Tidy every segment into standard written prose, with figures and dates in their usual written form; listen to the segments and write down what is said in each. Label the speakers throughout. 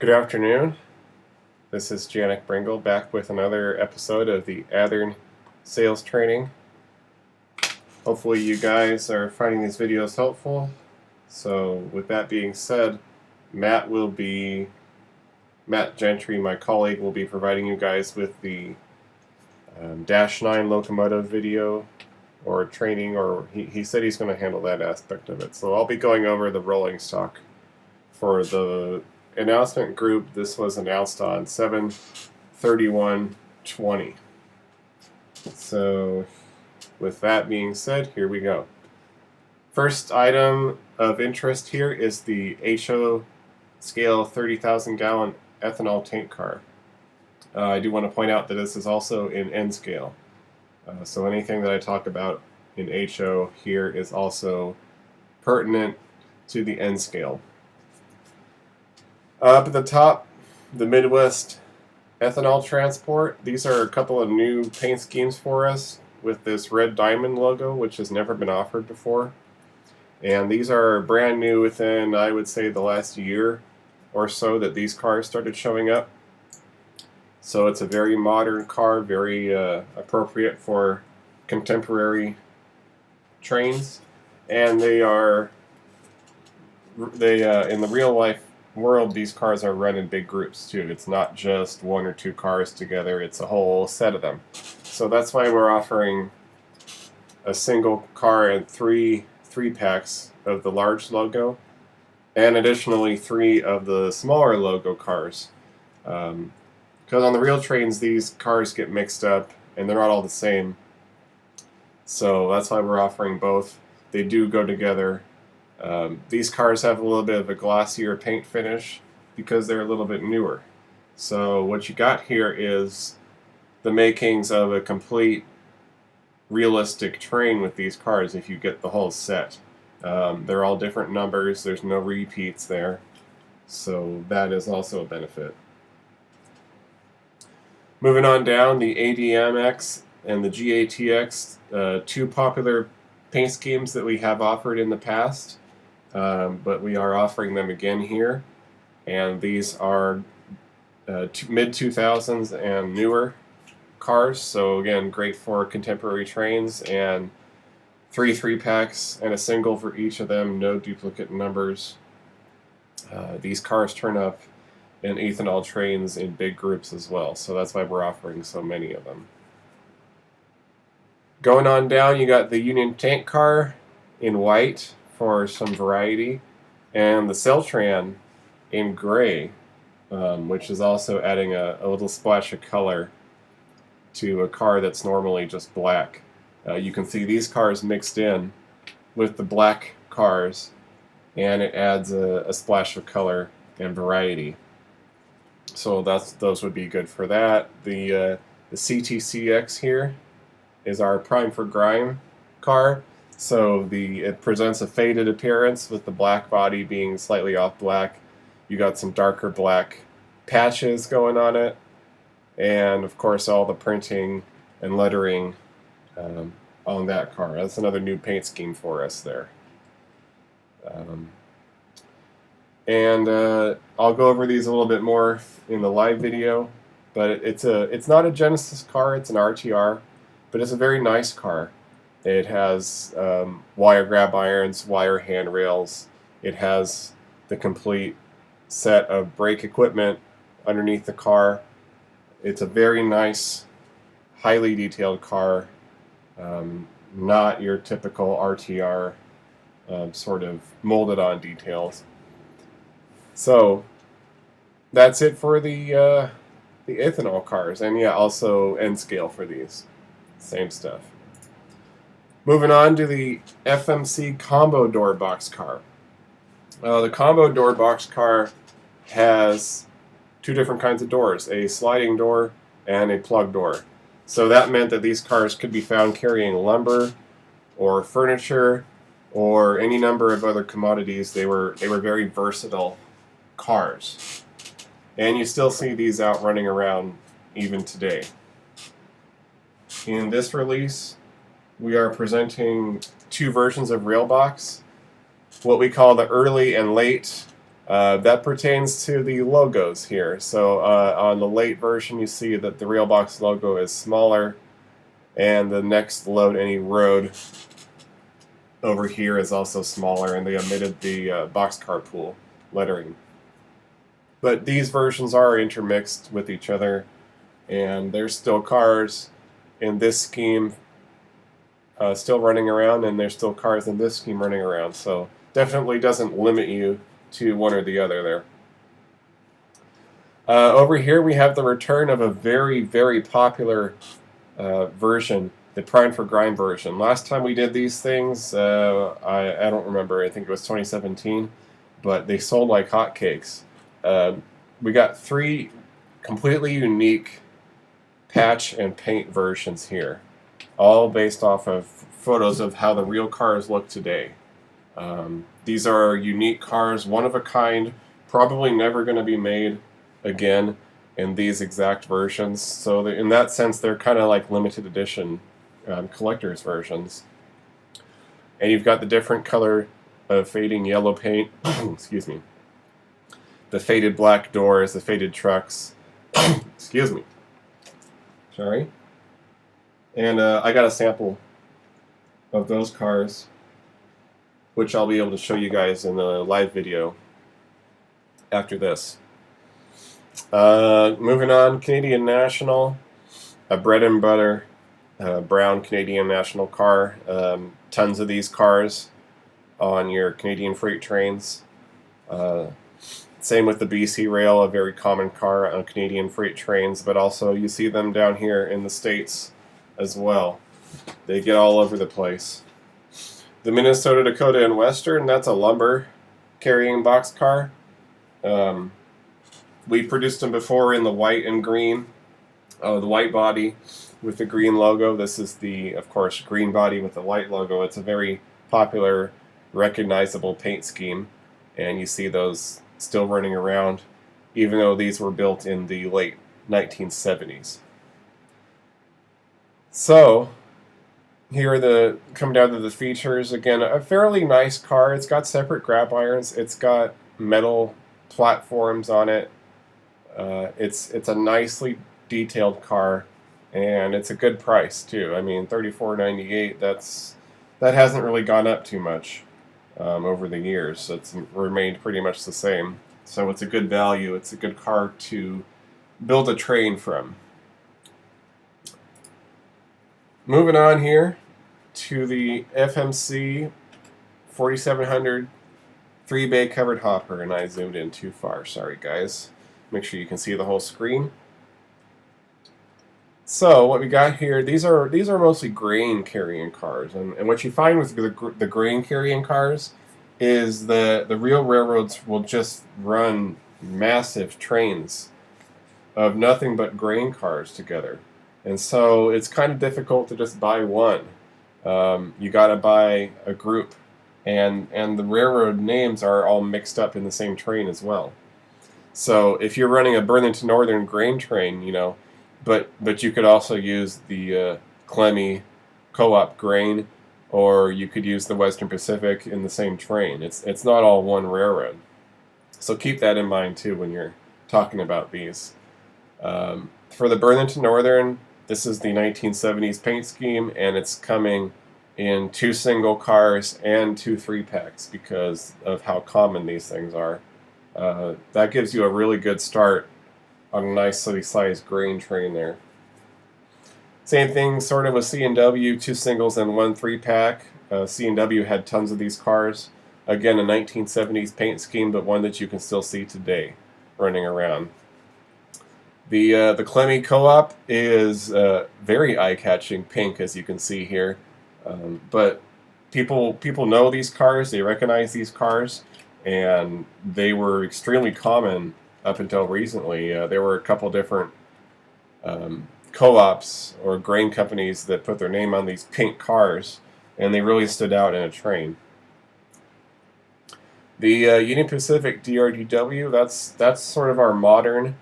Speaker 1: Good afternoon. This is Janik Bringle back with another episode of the Athearn Sales Training. Hopefully you guys are finding these videos helpful. So with that being said, Matt Gentry, my colleague, will be providing you guys with the Dash 9 locomotive video or training, or he said he's going to handle that aspect of it. So I'll be going over the rolling stock for the announcement group. This was announced on 7/31/20. So with that being said, here we go. First item of interest here is the HO scale 30,000 gallon ethanol tank car. I do want to point out that this is also in N scale. So anything that I talk about in HO here is also pertinent to the N scale. Up at the top, the Midwest ethanol transport. These are a couple of new paint schemes for us with this red diamond logo, which has never been offered before. And these are brand new within, I would say, the last year or so that these cars started showing up. So it's a very modern car, very appropriate for contemporary trains. And in the real life world, these cars are run in big groups too. It's not just one or two cars together, it's a whole set of them. So that's why we're offering a single car and three packs of the large logo, and additionally 3 of the smaller logo cars. Because on the real trains, these cars get mixed up and they're not all the same. So that's why we're offering both. They do go together. These cars have a little bit of a glossier paint finish because they're a little bit newer. So what you got here is the makings of a complete realistic train with these cars if you get the whole set. They're all different numbers, there's no repeats there, so that is also a benefit. Moving on down, the ADMX and the GATX, 2 popular paint schemes that we have offered in the past, but we are offering them again here, and these are mid-2000s and newer cars, so again, great for contemporary trains, and 3 packs and a single for each of them, no duplicate numbers. These cars turn up in ethanol trains in big groups as well, so that's why we're offering so many of them. Going on down, you got the Union Tank car in white for some variety, and the Celtran in gray, which is also adding a little splash of color to a car that's normally just black. You can see these cars mixed in with the black cars, and it adds a splash of color and variety. So those would be good for that. The CTCX here is our Prime for Grime car. So it presents a faded appearance with the black body being slightly off black. You got some darker black patches going on it, and of course all the printing and lettering on that car. That's another new paint scheme for us there. I'll go over these a little bit more in the live video, but it's not a Genesis car, it's an RTR, but it's a very nice car. It has wire grab irons, wire handrails. It has the complete set of brake equipment underneath the car. It's a very nice, highly detailed car, not your typical RTR sort of molded on details. So that's it for the ethanol cars, and yeah, also N scale for these, same stuff. Moving on to the FMC combo door box car. The combo door box car has 2 different kinds of doors, a sliding door and a plug door. So that meant that these cars could be found carrying lumber or furniture or any number of other commodities. They were very versatile cars. And you still see these out running around even today. In this release, we are presenting 2 versions of Railbox, what we call the early and late That pertains to the logos here. So on the late version, you see that the Realbox logo is smaller, and the next Load Any Road over here is also smaller, and they omitted the Boxcar Pool lettering. But these versions are intermixed with each other, and there's still cars in this scheme still running around, and there's still cars in this scheme running around. So definitely doesn't limit you to one or the other there. Over here we have the return of a very, very popular version, the Prime for Grind version. Last time we did these things, I don't remember, I think it was 2017, but they sold like hotcakes. We got 3 completely unique patch and paint versions here, all based off of photos of how the real cars look today. These are unique cars, one of a kind, probably never going to be made again in these exact versions. So in that sense, they're kind of like limited edition collector's versions. And you've got the different color of fading yellow paint, excuse me, the faded black doors, the faded trucks, excuse me, sorry. And I got a sample of those cars, which I'll be able to show you guys in the live video after this. Moving on, Canadian National, a bread and butter brown Canadian National car. Tons of these cars on your Canadian freight trains. Same with the BC Rail, a very common car on Canadian freight trains, but also you see them down here in the States as well. They get all over the place. The Minnesota, Dakota, and Western, that's a lumber carrying boxcar. We produced them before in the white and green. The white body with the green logo. This is the, of course, green body with the white logo. It's a very popular, recognizable paint scheme, and you see those still running around, even though these were built in the late 1970s. So, here are come down to the features. Again, a fairly nice car. It's got separate grab irons. It's got metal platforms on it. It's a nicely detailed car, and it's a good price too. I mean, $34.98. That hasn't really gone up too much over the years. It's remained pretty much the same. So it's a good value. It's a good car to build a train from. Moving on here to the FMC 4700 3-bay covered hopper, and I zoomed in too far. Sorry, guys. Make sure you can see the whole screen. So what we got here, these are mostly grain carrying cars, and what you find with the grain carrying cars is the real railroads will just run massive trains of nothing but grain cars together, and so it's kind of difficult to just buy one. You got to buy a group, and the railroad names are all mixed up in the same train as well. So if you're running a Burlington Northern grain train, you know, but you could also use the Clemmy Co-op grain, or you could use the Western Pacific in the same train. It's not all one railroad. So keep that in mind too when you're talking about these. For the Burlington Northern, this is the 1970s paint scheme, and it's coming in 2 single cars and 2 3-packs because of how common these things are. That gives you a really good start on a nicely sized grain train there. Same thing sort of with C&W, 2 singles and 1 3-pack. C&W had tons of these cars. Again, a 1970s paint scheme, but one that you can still see today running around. The Clemmy Co-op is very eye-catching pink, as you can see here. But people know these cars, they recognize these cars, and they were extremely common up until recently. There were a couple different co-ops or grain companies that put their name on these pink cars, and they really stood out in a train. The Union Pacific DRDW, that's sort of our modern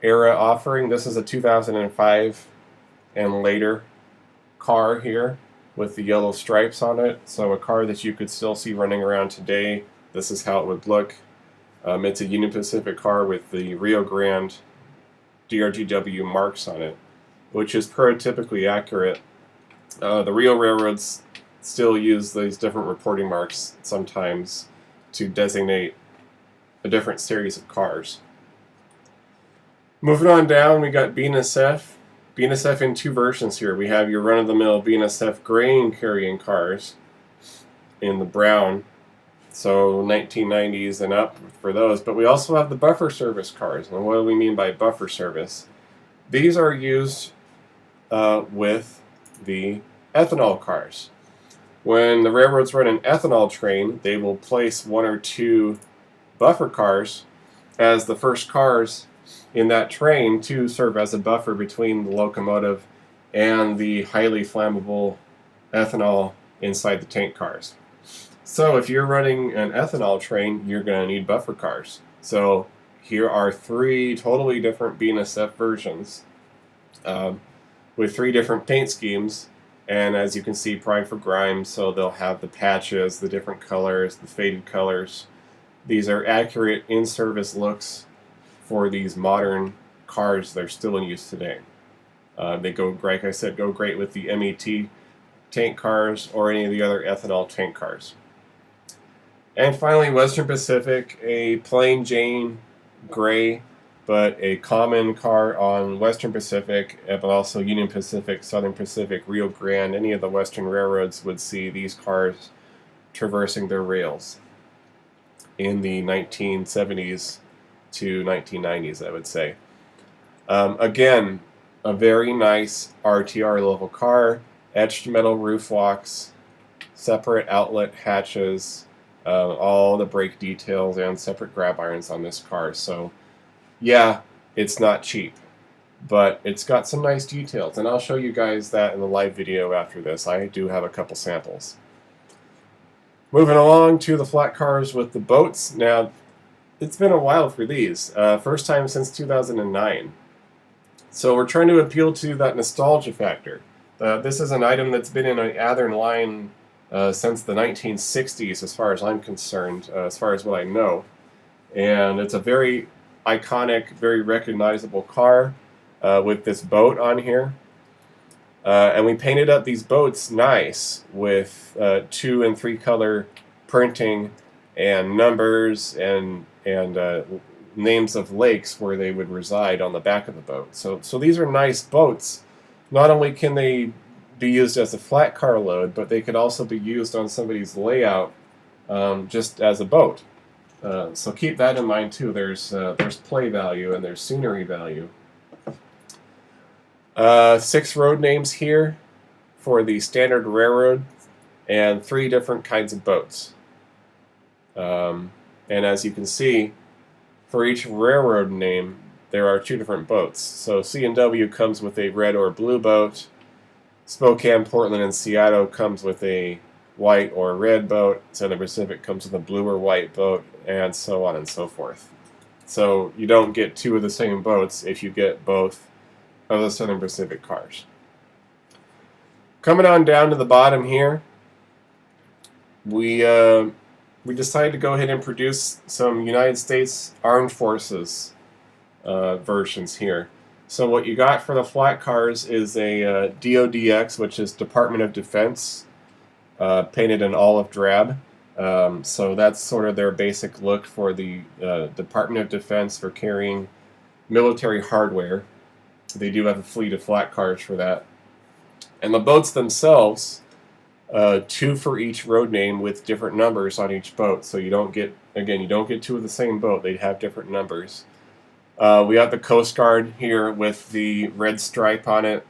Speaker 1: era offering. This is a 2005 and later car here with the yellow stripes on it, so a car that you could still see running around today. This is how it would look. It's a Union Pacific car with the Rio Grande DRGW marks on it, which is prototypically accurate. The Rio railroads still use these different reporting marks sometimes to designate a different series of cars. Moving on down, we got BNSF. BNSF in two versions here. We have your run-of-the-mill BNSF grain carrying cars in the brown, so 1990s and up for those. But we also have the buffer service cars. And what do we mean by buffer service? These are used with the ethanol cars. When the railroads run an ethanol train, they will place one or two buffer cars as the first cars in that train to serve as a buffer between the locomotive and the highly flammable ethanol inside the tank cars. So if you're running an ethanol train, you're going to need buffer cars. So here are three totally different BNSF versions with three different paint schemes. And as you can see, Prime for Grime, so they'll have the patches, the different colors, the faded colors. These are accurate in-service looks for these modern cars that are still in use today. They go, like I said, go great with the MET tank cars or any of the other ethanol tank cars. And finally, Western Pacific, a plain Jane gray, but a common car on Western Pacific, but also Union Pacific, Southern Pacific, Rio Grande, any of the Western railroads would see these cars traversing their rails in the 1970s to 1990s, I would say. Again, a very nice RTR level car, etched metal roof locks, separate outlet hatches, all the brake details and separate grab irons on this car. So yeah, it's not cheap, but it's got some nice details, and I'll show you guys that in the live video after this. I do have a couple samples. Moving along to the flat cars with the boats. Now, it's been a while for these. First time since 2009. So we're trying to appeal to that nostalgia factor. This is an item that's been in an Athearn line since the 1960s, as far as I'm concerned, as far as what I know. And it's a very iconic, very recognizable car with this boat on here. And we painted up these boats nice with 2 and 3 color printing and numbers and names of lakes where they would reside on the back of the boat. So these are nice boats. Not only can they be used as a flat car load, but they could also be used on somebody's layout just as a boat. So keep that in mind too. There's play value and there's scenery value. 6 road names here for the standard railroad and 3 different kinds of boats. And as you can see, for each railroad name, there are 2 different boats. So C&W comes with a red or blue boat. Spokane, Portland, and Seattle comes with a white or red boat. Southern Pacific comes with a blue or white boat, and so on and so forth. So you don't get 2 of the same boats if you get both of the Southern Pacific cars. Coming on down to the bottom here, we decided to go ahead and produce some United States Armed Forces versions here. So what you got for the flat cars is a DODX, which is Department of Defense, painted in olive drab. So that's sort of their basic look for the Department of Defense for carrying military hardware. They do have a fleet of flat cars for that. And the boats themselves, 2 for each road name with different numbers on each boat. So you don't get, again, you don't get 2 of the same boat. They have different numbers. We got the Coast Guard here with the red stripe on it,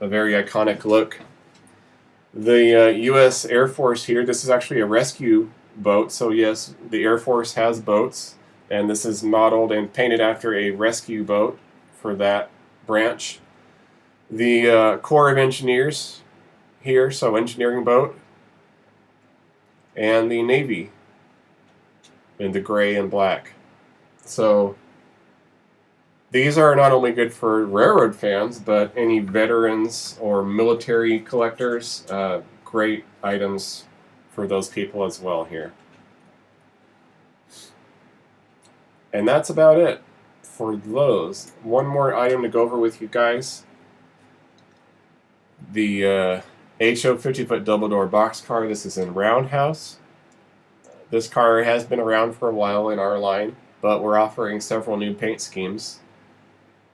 Speaker 1: a very iconic look. The U.S. Air Force here, this is actually a rescue boat. So yes, the Air Force has boats, and this is modeled and painted after a rescue boat for that branch. The Corps of Engineers here, so engineering boat, and the Navy in the gray and black. So these are not only good for railroad fans, but any veterans or military collectors, great items for those people as well here. And that's about it for those. One more item to go over with you guys. The HO 50-foot double door boxcar. This is in Roundhouse. This car has been around for a while in our line, but we're offering several new paint schemes.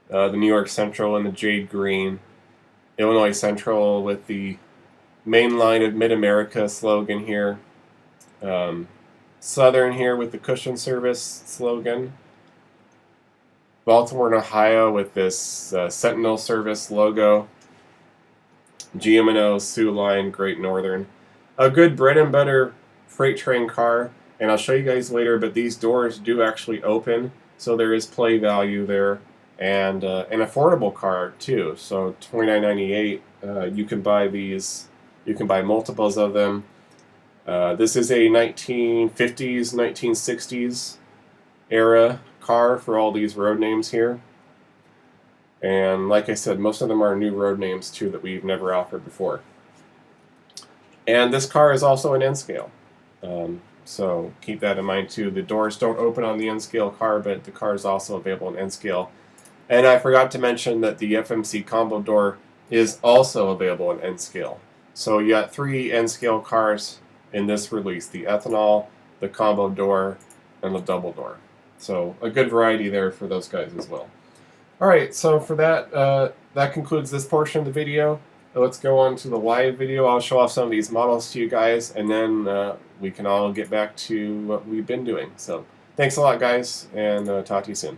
Speaker 1: The New York Central and the Jade Green, Illinois Central with the Main Line of Mid-America slogan here, Southern here with the Cushion Service slogan, Baltimore and Ohio with this Sentinel Service logo, GM&O, Sioux Line, Great Northern. A good bread and butter freight train car, and I'll show you guys later, but these doors do actually open, so there is play value there, and an affordable car too. So $29.98. You can buy these. You can buy multiples of them. This is a 1950s, 1960s era car for all these road names here. And like I said, most of them are new road names too that we've never offered before. And this car is also an N-scale. So keep that in mind too. The doors don't open on the N-scale car, but the car is also available in N-scale. And I forgot to mention that the FMC combo door is also available in N-scale. So you got 3 N-scale cars in this release: the ethanol, the combo door, and the double door. So a good variety there for those guys as well. Alright, so for that, that concludes this portion of the video. Let's go on to the live video. I'll show off some of these models to you guys, and then we can all get back to what we've been doing. So thanks a lot, guys, and talk to you soon.